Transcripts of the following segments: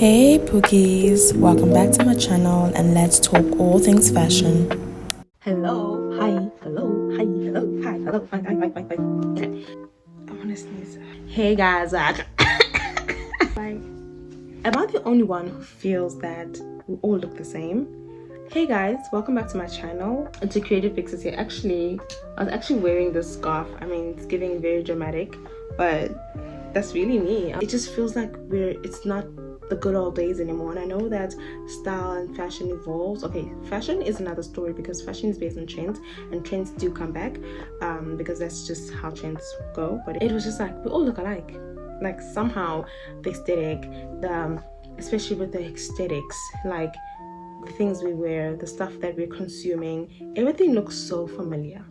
Hey pookies, welcome back to my channel and let's talk all things fashion. Hello, hi, hello, hi, hello, hi, hello, hi. Okay, I want to sneeze. Hey guys, like, am I the only one who feels that we all look the same? Hey guys, welcome back to my channel. It's a creative fixes here. I was actually wearing this scarf. I mean, it's giving very dramatic, but that's really me. It just feels like it's not the good old days anymore. And I know that style and fashion evolves. Okay, fashion is another story because fashion is based on trends and trends do come back because that's just how trends go. But it was just like we all look alike. Like somehow the aesthetic, especially with the aesthetics, like the things we wear, the stuff that we're consuming, everything looks so familiar.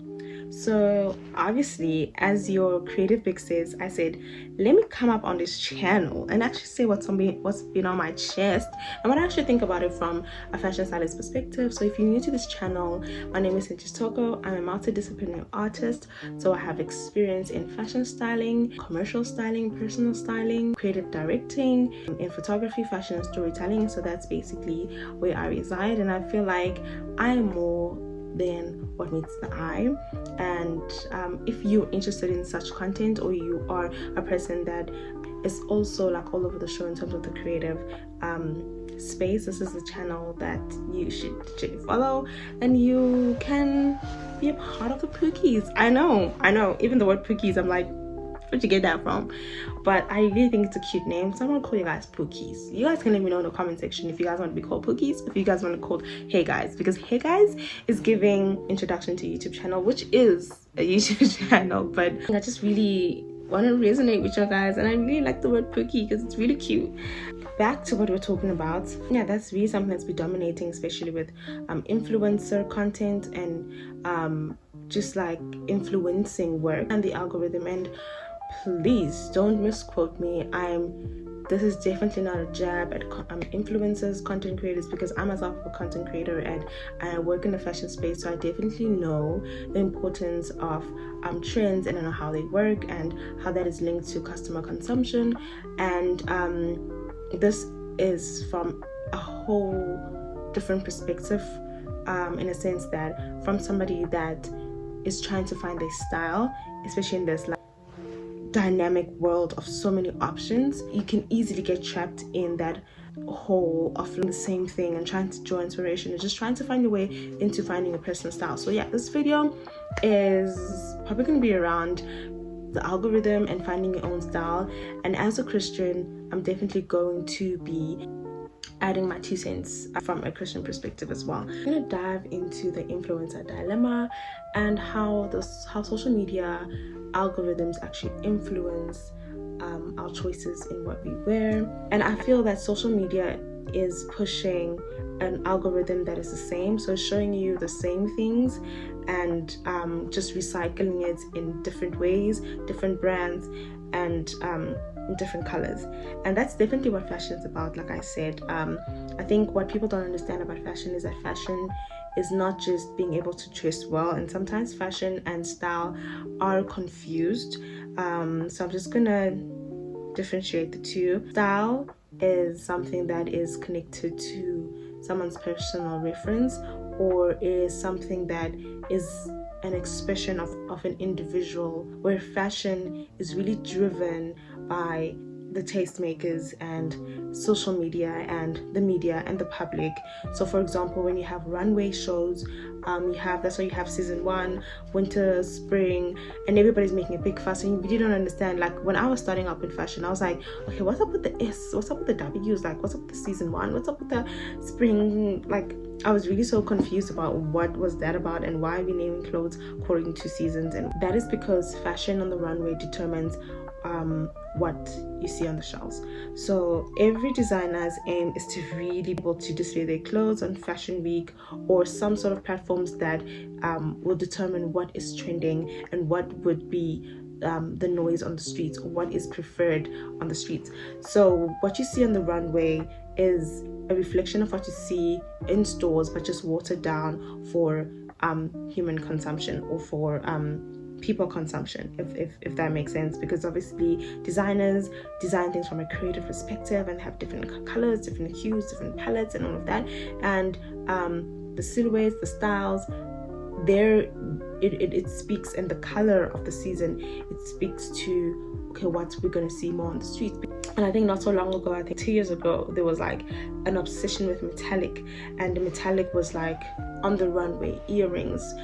So obviously, as your creative big says, I said, let me come up on this channel and actually say what's been on my chest and what I actually think about it from a fashion stylist perspective. So if you're new to this channel, my name is XOXO. I'm a multidisciplinary artist. So I have experience in fashion styling, commercial styling, personal styling, creative directing, in photography, fashion and storytelling. So that's basically where I reside, and I feel like I'm more than what meets the eye. And if you're interested in such content, or you are a person that is also like all over the show in terms of the creative space, this is the channel that you should follow, and you can be a part of the pookies. I know even the word pookies, I'm like, where'd you get that from? But I really think it's a cute name, so I'm gonna call you guys pookies. You guys can let me know in the comment section if you guys want to be called pookies, if you guys want to be called hey guys, because hey guys is giving introduction to YouTube channel, which is a YouTube channel. But I just really want to resonate with you guys, and I really like the word pookie because it's really cute. Back to what we're talking about. Yeah, that's really something that's been dominating, especially with influencer content and just like influencing work and the algorithm. And please don't misquote me. This is definitely not a jab at influencers, content creators, because I'm myself a content creator and I work in the fashion space, so I definitely know the importance of trends, and I know how they work and how that is linked to customer consumption. And this is from a whole different perspective, in a sense that from somebody that is trying to find a style, especially in this like dynamic world of so many options, you can easily get trapped in that hole of the same thing and trying to draw inspiration and just trying to find your way into finding a personal style. So yeah, this video is probably going to be around the algorithm and finding your own style. And as a Christian, I'm definitely going to be adding my 2 cents from a Christian perspective as well. I'm gonna dive into the influencer dilemma and how social media algorithms actually influence our choices in what we wear. And I feel that social media is pushing an algorithm that is the same, so showing you the same things and just recycling it in different ways, different brands, and different colors. And that's definitely what fashion is about. Like I said, I think what people don't understand about fashion is that fashion is not just being able to dress well, and sometimes fashion and style are confused. So I'm just gonna differentiate the two. Style is something that is connected to someone's personal reference, or is something that is an expression of an individual, where fashion is really driven by the tastemakers and social media and the media and the public. So for example, when you have runway shows, that's why you have season 1, winter, spring, and everybody's making a big fuss, and you really don't understand. Like when I was starting up in fashion, I was like, okay, what's up with the S, what's up with the W's, like what's up with the season 1, what's up with the spring? Like I was really so confused about what was that about and why are we naming clothes according to seasons. And that is because fashion on the runway determines what you see on the shelves. So every designer's aim is to really be able to display their clothes on fashion week or some sort of platforms that will determine what is trending and what would be the noise on the streets, or what is preferred on the streets. So what you see on the runway is a reflection of what you see in stores, but just watered down for human consumption, or for people consumption, if that makes sense, because obviously designers design things from a creative perspective and have different colors, different hues, different palettes and all of that, and the silhouettes, the styles, it speaks, and the color of the season, it speaks to, okay, what we're going to see more on the streets. And I think not so long ago, I think 2 years ago, there was like an obsession with metallic, and the metallic was like on the runway, earrings,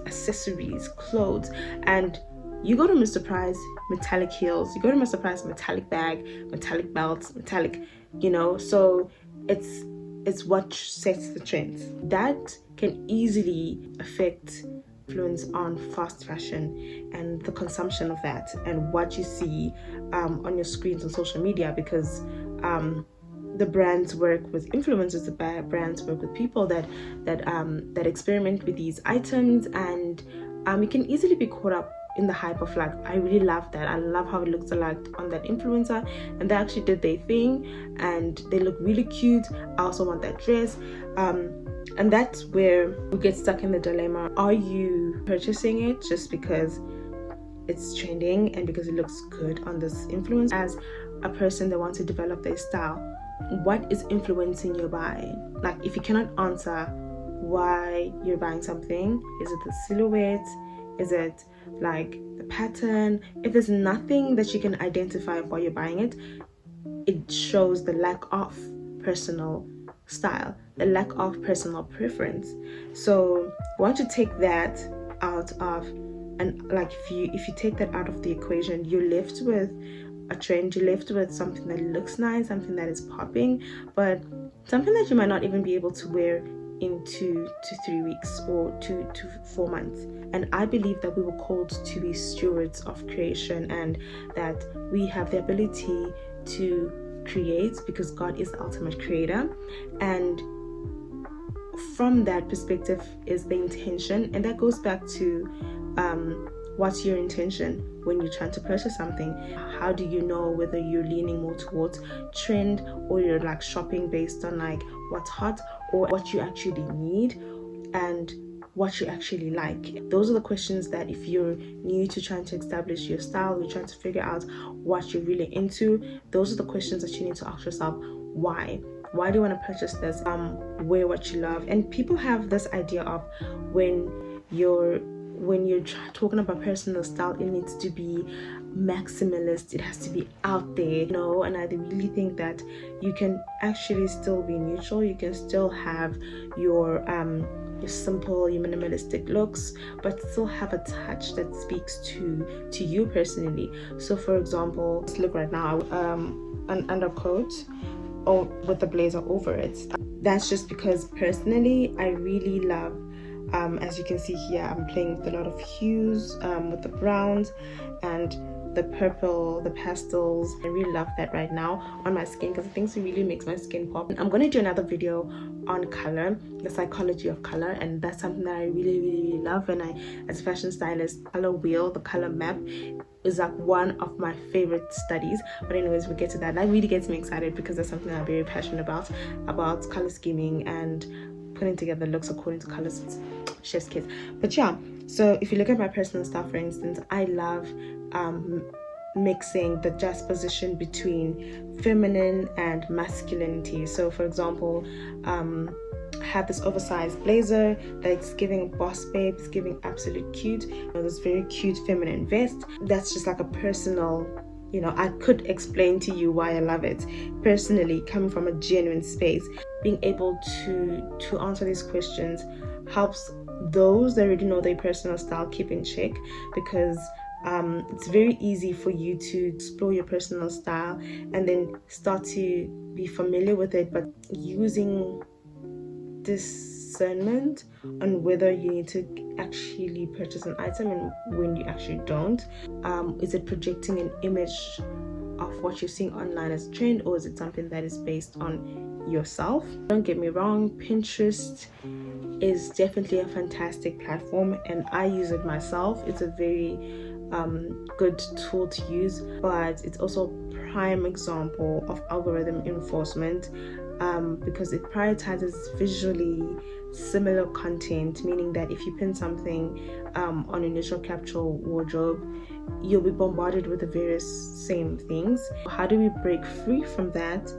accessories, clothes. And you go to Mr. Price, metallic heels, you go to Mr. Price, metallic bag, metallic belts, metallic, you know. So it's what sets the trends. That can easily affect influence on fast fashion and the consumption of that, and what you see on your screens on social media, because the brands work with influencers, the brands work with people that experiment with these items, and you can easily be caught up in the hype of like, I really love that, I love how it looks like on that influencer, and they actually did their thing and they look really cute, I also want that dress. And that's where we get stuck in the dilemma. Are you purchasing it just because it's trending and because it looks good on this influence? As a person that wants to develop their style, what is influencing your buying? Like, if you cannot answer why you're buying something, is it the silhouette? Is it like the pattern? If there's nothing that you can identify while you're buying it, it shows the lack of personal style, the lack of personal preference. So once you take that out of, and like if you take that out of the equation, you're left with a trend, you're left with something that looks nice, something that is popping, but something that you might not even be able to wear in 2 to 3 weeks or 2 to 4 months. And I believe that we were called to be stewards of creation, and that we have the ability to create because God is the ultimate creator. And from that perspective is the intention, and that goes back to what's your intention when you're trying to purchase something. How do you know whether you're leaning more towards trend, or you're like shopping based on like what's hot, or what you actually need and what you actually like? Those are the questions that, if you're new to trying to establish your style, you're trying to figure out what you're really into, those are the questions that you need to ask yourself. Why do you want to purchase this? Wear what you love. And people have this idea of when you're talking about personal style, it needs to be maximalist, it has to be out there, you know. And I really think that you can actually still be neutral. You can still have your simple, your minimalistic looks, but still have a touch that speaks to you personally. So for example, let's look right now, an undercoat or with the blazer over it. That's just because personally I really love, as you can see here, I'm playing with a lot of hues, with the browns and the purple, the pastels. I really love that right now on my skin because I think it really makes my skin pop. I'm going to do another video on color, the psychology of color, and that's something that I really love. And I, as a fashion stylist, color wheel, the color map is like one of my favorite studies. But anyways, we'll get to that. That really gets me excited because that's something I'm very passionate about color scheming and putting together looks according to colors. It's chef's kiss. But yeah, so if you look at my personal style, for instance, I love mixing the juxtaposition between feminine and masculinity. So for example, I have this oversized blazer that's giving boss babe, it's giving absolute cute, you know, this very cute feminine vest. That's just like a personal, you know, I could explain to you why I love it personally, coming from a genuine space. Being able to answer these questions helps those that already know their personal style keep in check, because it's very easy for you to explore your personal style and then start to be familiar with it, but using discernment on whether you need to actually purchase an item and when you actually don't. Is it projecting an image of what you're seeing online as a trend, or is it something that is based on yourself? Don't get me wrong, Pinterest is definitely a fantastic platform and I use it myself. It's a very good tool to use, but it's also prime example of algorithm enforcement, because it prioritizes visually similar content, meaning that if you pin something on initial capture wardrobe, you'll be bombarded with the various same things. How do we break free from that?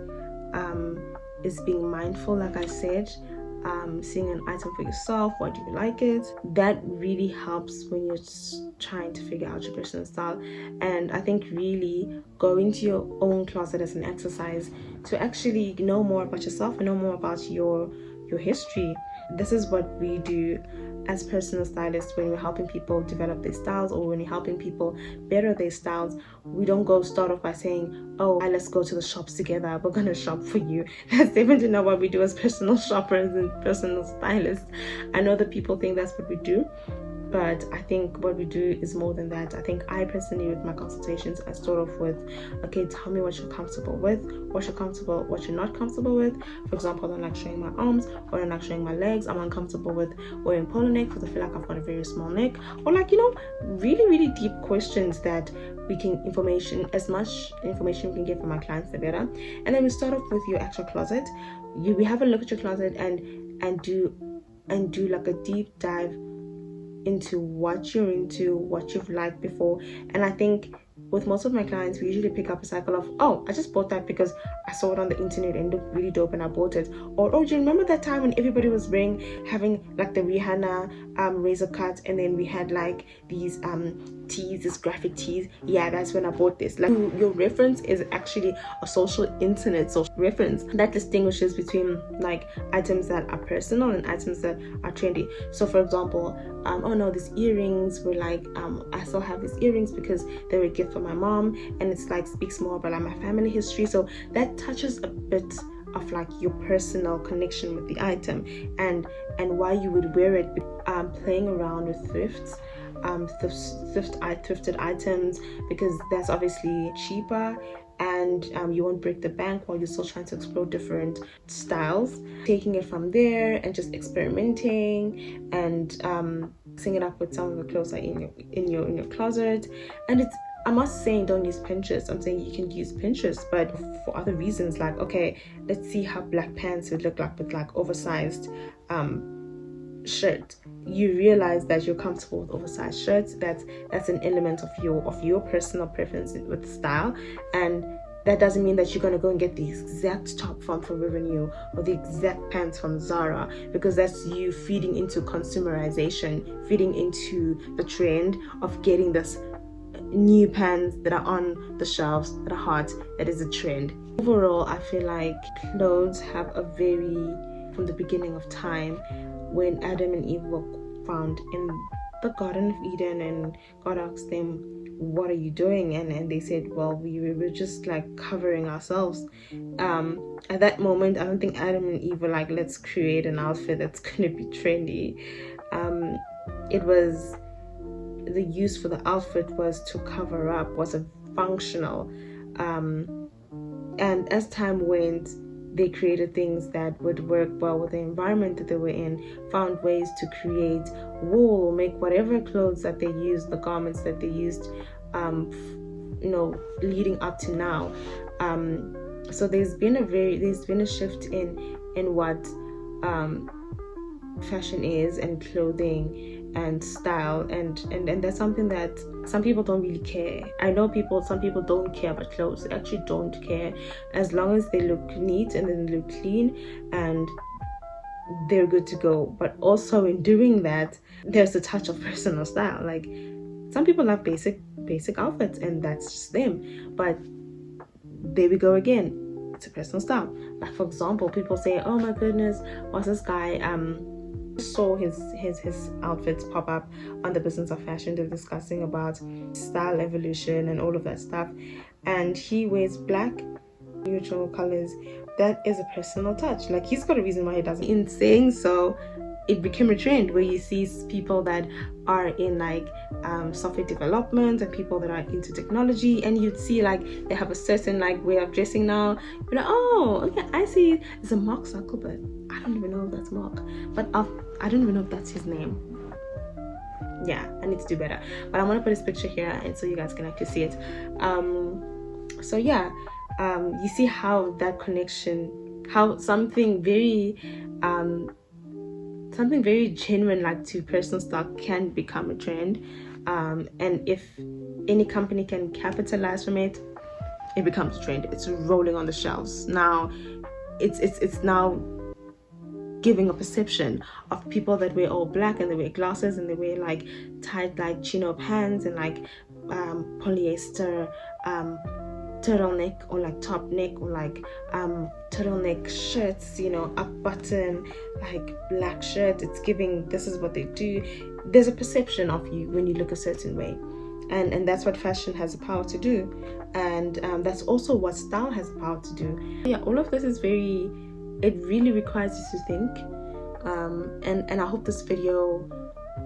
Is being mindful, like I said, seeing an item for yourself. Why do you like it? That really helps when you're trying to figure out your personal style. And I think really going to your own closet as an exercise to actually know more about yourself and know more about your history. This is what we do as personal stylists when we're helping people develop their styles, or when we're helping people better their styles. We don't start off by saying, oh, let's go to the shops together, we're gonna shop for you. That's definitely not what we do as personal shoppers and personal stylists. I know that people think that's what we do, but I think what we do is more than that. I think I personally, with my consultations, I start off with, okay, tell me what you're comfortable with, what you're not comfortable with. For example, I don't like showing my arms, or I don't like showing my legs. I'm uncomfortable with wearing polo neck because I feel like I've got a very small neck. Or like, really, really deep questions that we can as much information we can get from our clients, the better. And then we start off with your actual closet. We have a look at your closet and do like a deep dive into what you're into, what you've liked before. And I think with most of my clients, we usually pick up a cycle of, oh, I just bought that because I saw it on the internet and it looked really dope and I bought it. Or, oh, do you remember that time when everybody was having like the Rihanna razor cut, and then we had like these tees, this graphic tees? Yeah, that's when I bought this. Like, your reference is actually a social reference that distinguishes between like items that are personal and items that are trendy. So for example, oh no, these earrings were like, I still have these earrings because they were a gift from my mom, and it's like speaks more about like my family history. So that touches a bit of like your personal connection with the item and why you would wear it. Playing around with thrifted items, because that's obviously cheaper, and you won't break the bank while you're still trying to explore different styles. Taking it from there and just experimenting and mixing it up with some of the clothes that are in your closet. And I'm not saying don't use Pinterest. I'm saying you can use Pinterest, but for other reasons. Like, okay, let's see how black pants would look like with like oversized shirt. You realize that you're comfortable with oversized shirts. That's an element of your personal preference with style, and that doesn't mean that you're going to go and get the exact top from Forever New or the exact pants from Zara, because that's you feeding into consumerization, feeding into the trend of getting this new pants that are on the shelves that are hot. That is a trend. Overall, I feel like clothes have from the beginning of time, when Adam and Eve were found in the Garden of Eden and God asked them, what are you doing? And they said, well, we were just like covering ourselves. At that moment, I don't think Adam and Eve were like, let's create an outfit that's going to be trendy. It was the use for the outfit was to cover up, was a functional. And as time went, they created things that would work well with the environment that they were in, found ways to create wool, make whatever clothes that they used, the garments that they used, leading up to now. So there's been a shift in what fashion is, and clothing and style, and that's something that some people don't really care. I know some people don't care about clothes. They actually don't care, as long as they look neat and then look clean and they're good to go. But also in doing that, there's a touch of personal style. Like, some people love basic outfits and that's just them, but there we go again, it's a personal style. Like, for example, people say, oh my goodness, what's this guy, saw his outfits pop up on the Business of Fashion. They're discussing about style evolution and all of that stuff, and he wears black neutral colors. That is a personal touch. Like, he's got a reason why he does it. In saying so, it became a trend where you see people that are in like software development and people that are into technology, and you'd see like they have a certain like way of dressing now. You're like, oh, okay, I see. It's a Mark Zuckerberg. I don't even know if that's Mark, but I don't even know if that's his name. yeah, I need to do better. But I'm gonna put this picture here and so you guys can actually see it. So yeah, you see how that connection, how something very genuine like to personal style can become a trend, and if any company can capitalize from it, it becomes a trend. It's rolling on the shelves now. It's now giving a perception of people that wear all black and they wear glasses and they wear like tight like chino pants and like polyester turtleneck or like top neck or like turtleneck shirts, you know, up button, like black shirt. It's giving this is what they do. There's a perception of you when you look a certain way, and that's what fashion has the power to do, and that's also what style has the power to do. Yeah, all of this is very, it really requires you to think, and I hope this video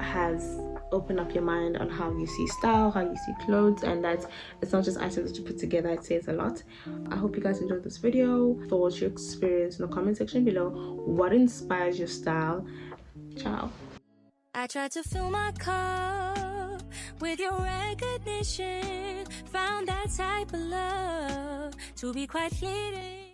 has opened up your mind on how you see style, how you see clothes, and that it's not just items that you put together. It says a lot. I hope you guys enjoyed this video. Thoughts, your experience in the comment section below. What inspires your style? Ciao. I tried to fill my cup with your recognition, found that type of love to be quite fleeting.